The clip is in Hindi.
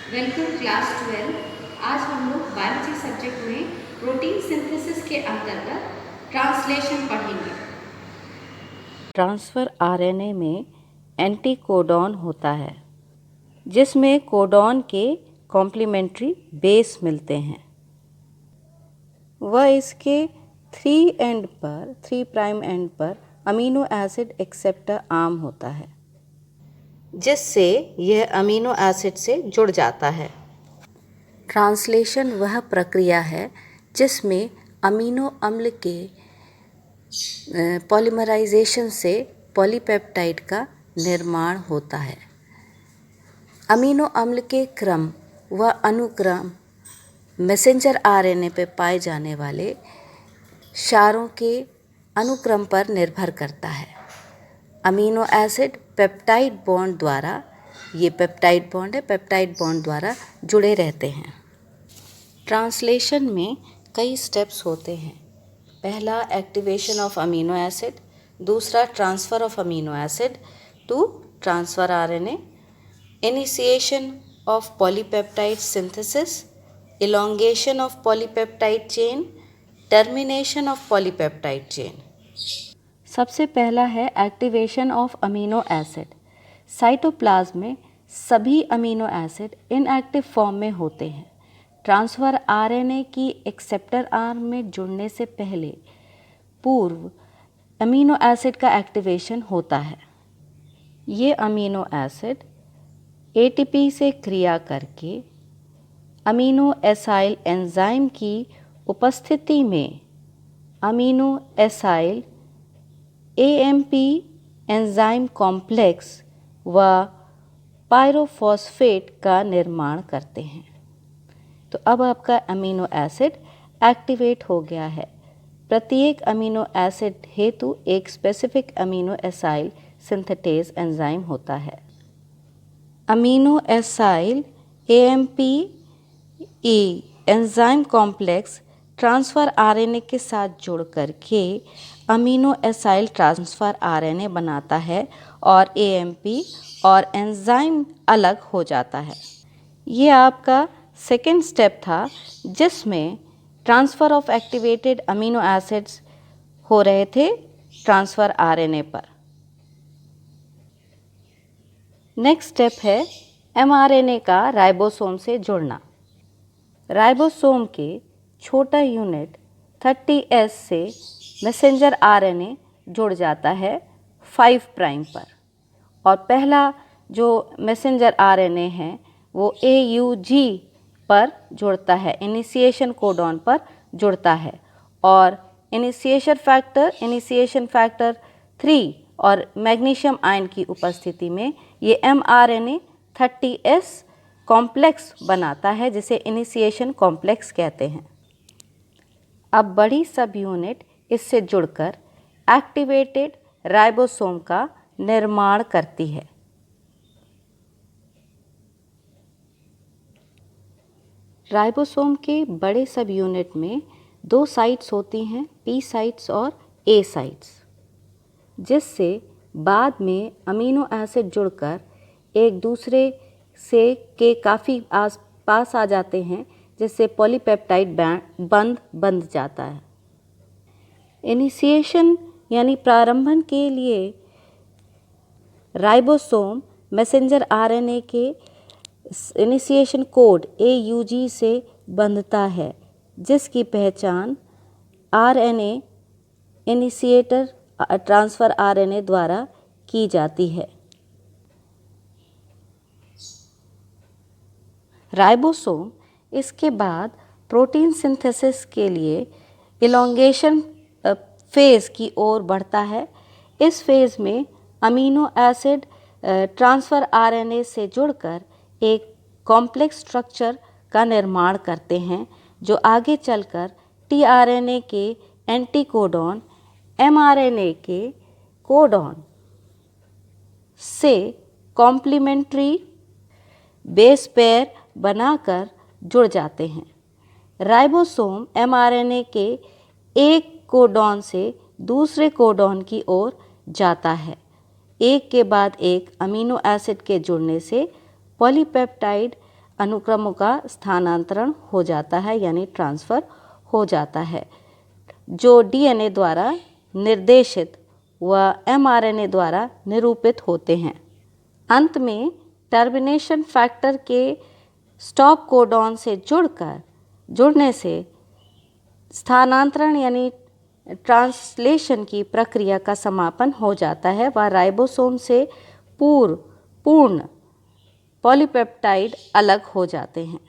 Welcome class 12। आज हम लोग बायोलॉजी सब्जेक्ट में प्रोटीन सिंथेसिस के अंतर्गत ट्रांसलेशन पढ़ेंगे। ट्रांसफ़र आरएनए में एंटीकोडॉन होता है जिसमें कोडॉन के कॉम्प्लीमेंट्री बेस मिलते हैं। वह इसके 3 प्राइम एंड पर अमीनो एसिड एक्सेप्टर आर्म होता है जिससे यह अमीनो एसिड से जुड़ जाता है। ट्रांसलेशन वह प्रक्रिया है जिसमें अमीनो अम्ल के पॉलीमराइजेशन से पॉलीपेप्टाइड का निर्माण होता है। अमीनो अम्ल के क्रम व अनुक्रम मैसेंजर आरएनए पर पाए जाने वाले क्षारों के अनुक्रम पर निर्भर करता है। अमीनो एसिड पेप्टाइड बॉन्ड द्वारा, ये पेप्टाइड बॉन्ड द्वारा जुड़े रहते हैं। ट्रांसलेशन में कई स्टेप्स होते हैं। पहला एक्टिवेशन ऑफ अमीनो एसिड, दूसरा transfer of amino acid to transfer RNA, initiation of polypeptide synthesis, elongation of polypeptide chain, termination of polypeptide chain। सबसे पहला है activation of amino acid. Cytoplasm में सभी अमीनो एसिड इनएक्टिव फॉर्म में होते हैं। ट्रांसफ़र आरएनए की एक्सेप्टर आर्म में जुड़ने से पहले पूर्व अमीनो एसिड का एक्टिवेशन होता है। ये अमीनो एसिड एटीपी से क्रिया करके अमीनो एसाइल एंजाइम की उपस्थिति में amino acyl AMP enzyme complex व पायरोफॉस्फेट का निर्माण करते हैं। तो अब आपका अमीनो एसिड एक्टिवेट हो गया है। प्रत्येक अमीनो एसिड हेतु एक specific amino acyl synthetase enzyme होता है। Amino acyl AMP enzyme complex transfer RNA के साथ जुड़ करके अमीनो एसाइल ट्रांसफ़र आरएनए बनाता है और एएमपी और एंजाइम अलग हो जाता है। ये आपका सेकेंड स्टेप था जिसमें transfer of activated amino acids हो रहे थे ट्रांसफ़र आरएनए पर। नेक्स्ट स्टेप है एमआरएनए का राइबोसोम से जुड़ना। राइबोसोम के छोटा यूनिट 30S से मैसेंजर आरएनए जुड़ जाता है 5 प्राइम पर, और पहला जो मैसेंजर आरएनए है वो AUG पर जुड़ता है, इनिशिएशन कोडॉन पर जुड़ता है, और इनिशिएशन फैक्टर 3 और मैग्नीशियम आयन की उपस्थिति में ये mRNA 30S कॉम्प्लेक्स बनाता है जिसे इनिशिएशन कॉम्प्लेक्स कहते हैं। अब बड़ी सब यूनिट इससे जुड़कर एक्टिवेटेड राइबोसोम का निर्माण करती है। राइबोसोम के बड़े सब यूनिट में 2 साइट्स होती हैं, P साइट्स और A साइट्स, जिससे बाद में अमीनो एसिड जुड़कर एक दूसरे से के काफ़ी पास आ जाते हैं, जिससे पॉलीपेप्टाइड बंध बंध जाता है। इनिशिएशन यानी प्रारंभन के लिए राइबोसोम मैसेंजर आरएनए के इनिशिएशन कोड AUG से बंधता है, जिसकी पहचान आरएनए इनिशिएटर ट्रांसफ़र आरएनए द्वारा की जाती है। राइबोसोम इसके बाद प्रोटीन सिंथेसिस के लिए इलॉन्गेशन फेज़ की ओर बढ़ता है। इस फेज़ में अमीनो एसिड ट्रांसफ़र आरएनए से जुड़कर एक कॉम्प्लेक्स स्ट्रक्चर का निर्माण करते हैं, जो आगे चलकर टीआरएनए के एंटीकोडॉन, एमआरएनए के कोडॉन से कॉम्प्लीमेंट्री बेस पेयर बनाकर जुड़ जाते हैं। राइबोसोम एमआरएनए के एक कोडॉन से दूसरे कोडॉन की ओर जाता है। एक के बाद एक अमीनो एसिड के जुड़ने से पॉलीपेप्टाइड अनुक्रमों का स्थानांतरण हो जाता है यानी ट्रांसफ़र हो जाता है, जो डीएनए द्वारा निर्देशित व एमआरएनए द्वारा निरूपित होते हैं। अंत में टर्मिनेशन फैक्टर के स्टॉप कोडॉन से जुड़ने से स्थानांतरण यानी ट्रांसलेशन की प्रक्रिया का समापन हो जाता है व राइबोसोम से पूर्ण पॉलीपेप्टाइड अलग हो जाते हैं।